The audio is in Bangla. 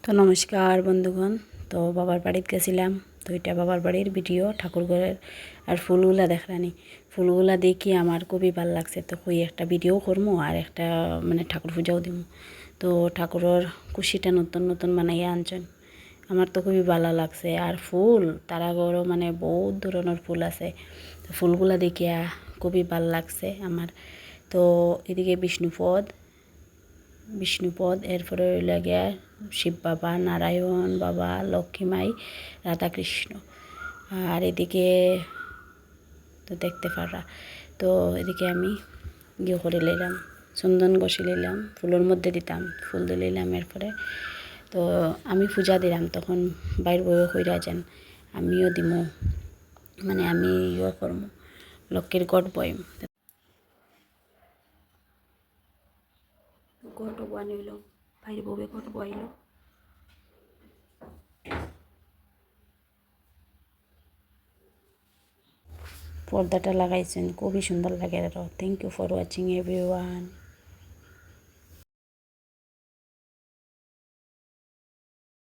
তো নমস্কার বন্ধুগণ। তো বাবার বাড়িতে গেছিলাম। তো এটা বাবার বাড়ির ভিডিও, ঠাকুরঘরের আর ফুলগুলা দেখলানি। ফুলগুলা দেখি আমার খুবই ভালো লাগছে। তো কই একটা ভিডিও করবো আর একটা মানে ঠাকুর পূজাও দিব। তো ঠাকুরের কুশিটা নতুন নতুন বানাইয়া আনছেন, আমার তো খুবই ভালো লাগছে। আর ফুল তারা ঘরও মানে বহুত ধরনের ফুল আছে। তো ফুলগুলা দেখিয়া খুবই ভালো লাগছে আমার। তো এদিকে বিষ্ণুপদ এরপরে গিয়া শিব বাবা, নারায়ণ বাবা, লক্ষ্মী মাই, রাধাকৃষ্ণ। আর এদিকে তো দেখতে পারা। তো এদিকে আমি ইয়ে করে নিলাম, চন্দন ঘষে নিলাম, ফুলের মধ্যে দিতাম, ফুল দিয়ে নিলাম। এরপরে তো আমি পূজা দিলাম, তখন বাইর বইও কইরা যান আমিও দিমু, মানে আমি ইয়ে করবো, লক্ষ্মীর গড় বইম, গড় বানিল, বাইর বউয়ে গড় বইল। পর্দাটা লাগাইছেন, খুবই সুন্দর লাগে। Thank you for watching everyone.